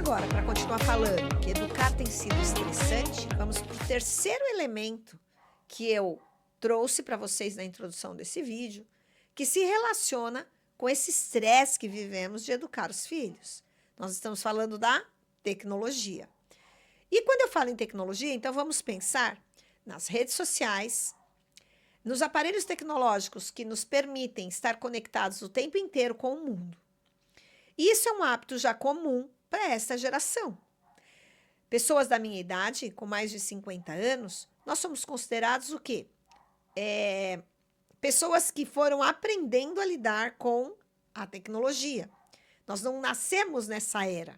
agora, para continuar falando que educar tem sido estressante, vamos para o terceiro elemento que eu trouxe para vocês na introdução desse vídeo, que se relaciona com esse estresse que vivemos de educar os filhos. Nós estamos falando da tecnologia. E quando eu falo em tecnologia, então vamos pensar nas redes sociais, nos aparelhos tecnológicos que nos permitem estar conectados o tempo inteiro com o mundo. E isso é um hábito já comum para esta geração. Pessoas da minha idade, com mais de 50 anos, nós somos considerados o quê? Pessoas que foram aprendendo a lidar com a tecnologia. Nós não nascemos nessa era.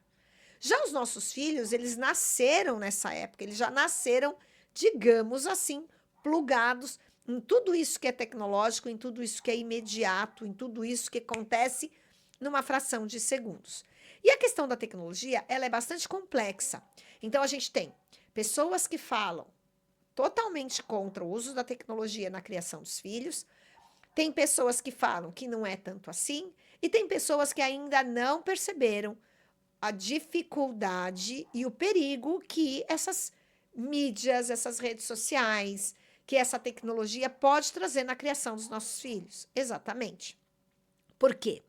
Já os nossos filhos, eles nasceram nessa época, eles já nasceram, digamos assim, plugados em tudo isso que é tecnológico, em tudo isso que é imediato, em tudo isso que acontece numa fração de segundos. E a questão da tecnologia, ela é bastante complexa. Então, a gente tem pessoas que falam totalmente contra o uso da tecnologia na criação dos filhos, tem pessoas que falam que não é tanto assim, e tem pessoas que ainda não perceberam a dificuldade e o perigo que essas mídias, essas redes sociais, que essa tecnologia pode trazer na criação dos nossos filhos. Exatamente. Por quê?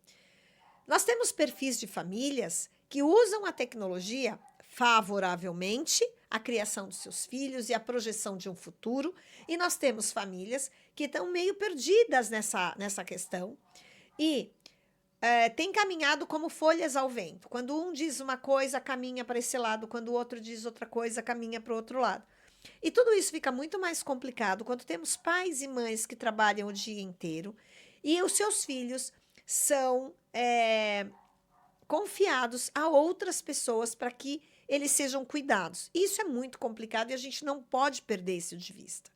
Nós temos perfis de famílias que usam a tecnologia favoravelmente à criação dos seus filhos e à projeção de um futuro, e nós temos famílias que estão meio perdidas nessa questão e têm caminhado como folhas ao vento. Quando um diz uma coisa, caminha para esse lado, quando o outro diz outra coisa, caminha para o outro lado. E tudo isso fica muito mais complicado quando temos pais e mães que trabalham o dia inteiro e os seus filhos são confiados a outras pessoas para que eles sejam cuidados. Isso é muito complicado e a gente não pode perder isso de vista.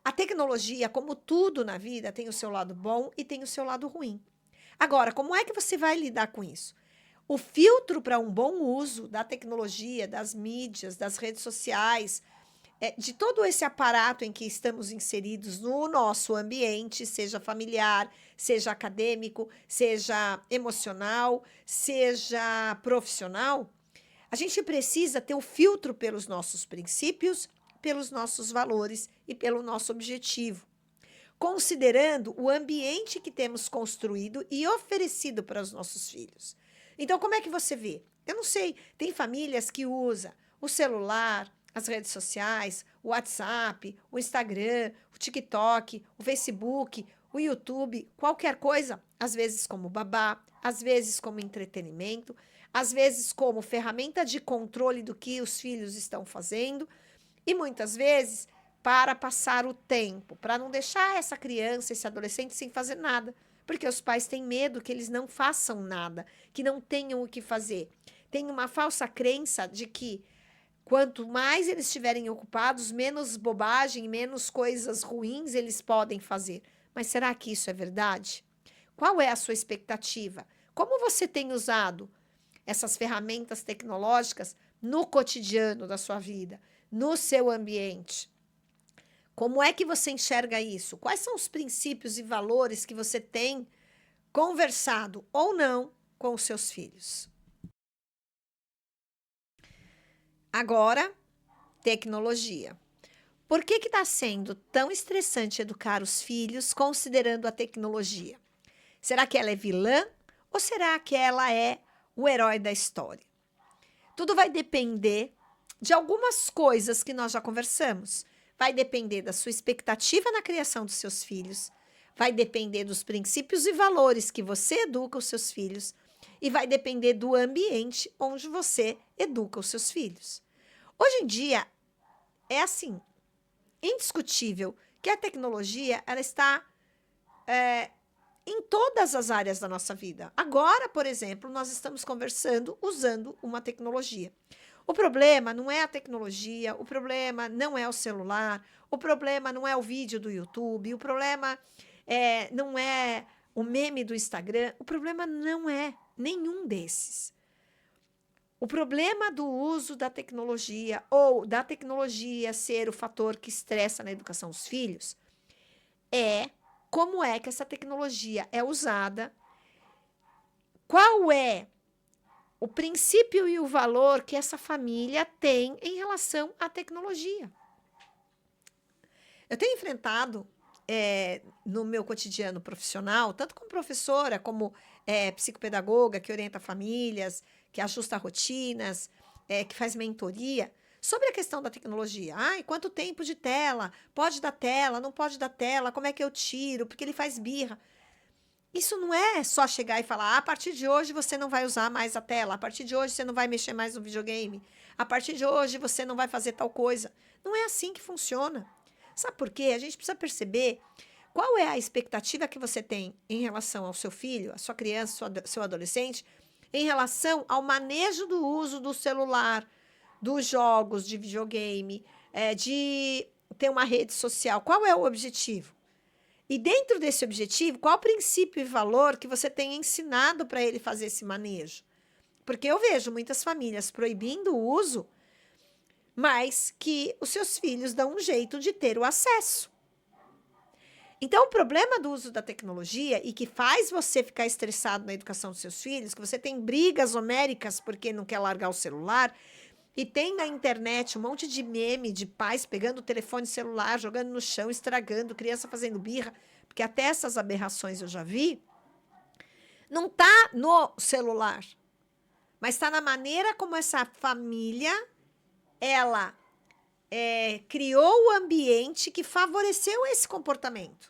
A tecnologia, como tudo na vida, tem o seu lado bom e tem o seu lado ruim. Agora, como é que você vai lidar com isso? O filtro para um bom uso da tecnologia, das mídias, das redes sociais, de todo esse aparato em que estamos inseridos no nosso ambiente, seja familiar, seja acadêmico, seja emocional, seja profissional, a gente precisa ter o filtro pelos nossos princípios, pelos nossos valores e pelo nosso objetivo, considerando o ambiente que temos construído e oferecido para os nossos filhos. Então, como é que você vê? Eu não sei, tem famílias que usam o celular, as redes sociais, o WhatsApp, o Instagram, o TikTok, o Facebook, o YouTube, qualquer coisa, às vezes como babá, às vezes como entretenimento, às vezes como ferramenta de controle do que os filhos estão fazendo e muitas vezes para passar o tempo, para não deixar essa criança, esse adolescente sem fazer nada, porque os pais têm medo que eles não façam nada, que não tenham o que fazer. Tem uma falsa crença de que quanto mais eles estiverem ocupados, menos bobagem, menos coisas ruins eles podem fazer. Mas será que isso é verdade? Qual é a sua expectativa? Como você tem usado essas ferramentas tecnológicas no cotidiano da sua vida, no seu ambiente? Como é que você enxerga isso? Quais são os princípios e valores que você tem conversado ou não com os seus filhos? Agora, tecnologia. Por que está sendo tão estressante educar os filhos considerando a tecnologia? Será que ela é vilã ou será que ela é o herói da história? Tudo vai depender de algumas coisas que nós já conversamos. Vai depender da sua expectativa na criação dos seus filhos, vai depender dos princípios e valores que você educa os seus filhos e vai depender do ambiente onde você educa os seus filhos. Hoje em dia, é assim, indiscutível que a tecnologia ela está em todas as áreas da nossa vida. Agora, por exemplo, nós estamos conversando usando uma tecnologia. O problema não é a tecnologia, o problema não é o celular, o problema não é o vídeo do YouTube, o problema não é o meme do Instagram, o problema não é nenhum desses. O problema do uso da tecnologia ou da tecnologia ser o fator que estressa na educação dos filhos é como é que essa tecnologia é usada, qual é o princípio e o valor que essa família tem em relação à tecnologia. Eu tenho enfrentado no meu cotidiano profissional, tanto como professora, como psicopedagoga, que orienta famílias, que ajusta rotinas, que faz mentoria, sobre a questão da tecnologia. Ai, quanto tempo de tela? Pode dar tela? Não pode dar tela? Como é que eu tiro? Porque ele faz birra. Isso não é só chegar e falar, a partir de hoje você não vai usar mais a tela, a partir de hoje você não vai mexer mais no videogame, a partir de hoje você não vai fazer tal coisa. Não é assim que funciona. Sabe por quê? A gente precisa perceber qual é a expectativa que você tem em relação ao seu filho, a sua criança, seu adolescente, em relação ao manejo do uso do celular, dos jogos de videogame, de ter uma rede social. Qual é o objetivo? E dentro desse objetivo, qual o princípio e valor que você tem ensinado para ele fazer esse manejo? Porque eu vejo muitas famílias proibindo o uso, mas que os seus filhos dão um jeito de ter o acesso. Então, o problema do uso da tecnologia e que faz você ficar estressado na educação dos seus filhos, que você tem brigas homéricas porque não quer largar o celular, e tem na internet um monte de meme de pais pegando o telefone celular, jogando no chão, estragando, criança fazendo birra, porque até essas aberrações eu já vi, não está no celular, mas está na maneira como essa família, ela criou o ambiente que favoreceu esse comportamento.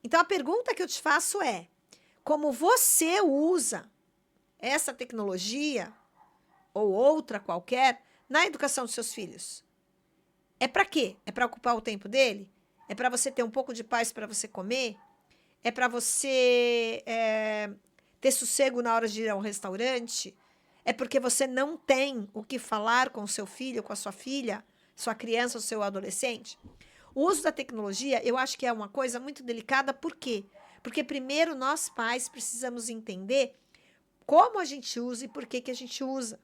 Então, a pergunta que eu te faço é, como você usa essa tecnologia ou outra qualquer, na educação dos seus filhos. É para quê? É para ocupar o tempo dele? É para você ter um pouco de paz para você comer? É para você ter sossego na hora de ir ao restaurante? É porque você não tem o que falar com o seu filho, com a sua filha, sua criança ou seu adolescente? O uso da tecnologia, eu acho que é uma coisa muito delicada. Por quê? Porque primeiro nós pais precisamos entender como a gente usa e por que a gente usa.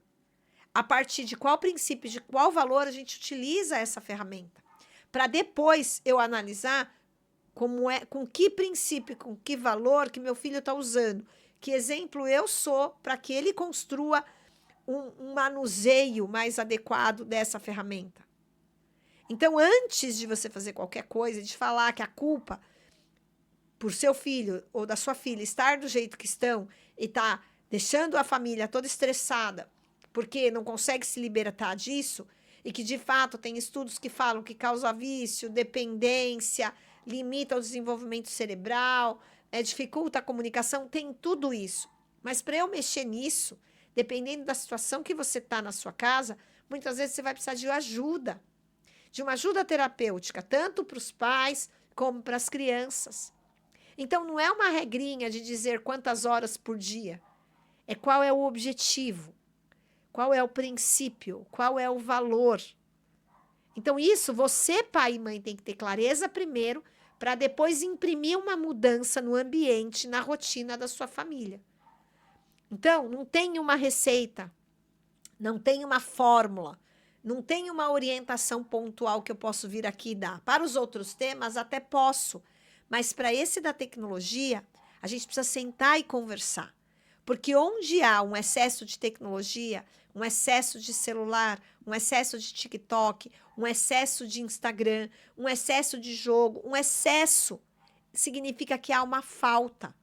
A partir de qual princípio, de qual valor a gente utiliza essa ferramenta. Para depois eu analisar com que princípio, com que valor que meu filho está usando. Que exemplo eu sou para que ele construa um manuseio mais adequado dessa ferramenta. Então, antes de você fazer qualquer coisa, de falar que a culpa por seu filho ou da sua filha estar do jeito que estão e tá deixando a família toda estressada, porque não consegue se libertar disso, e que, de fato, tem estudos que falam que causa vício, dependência, limita o desenvolvimento cerebral, dificulta a comunicação, tem tudo isso. Mas para eu mexer nisso, dependendo da situação que você está na sua casa, muitas vezes você vai precisar de ajuda, de uma ajuda terapêutica, tanto para os pais como para as crianças. Então, não é uma regrinha de dizer quantas horas por dia, é qual é o objetivo. Qual é o princípio? Qual é o valor? Então, isso você, pai e mãe, tem que ter clareza primeiro, para depois imprimir uma mudança no ambiente, na rotina da sua família. Então, não tem uma receita, não tem uma fórmula, não tem uma orientação pontual que eu posso vir aqui e dar. Para os outros temas, até posso, mas para esse da tecnologia, a gente precisa sentar e conversar. Porque onde há um excesso de tecnologia, um excesso de celular, um excesso de TikTok, um excesso de Instagram, um excesso de jogo, um excesso significa que há uma falta.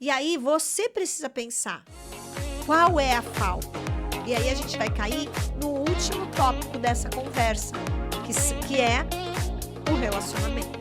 E aí você precisa pensar, qual é a falta? E aí a gente vai cair no último tópico dessa conversa, que é o relacionamento.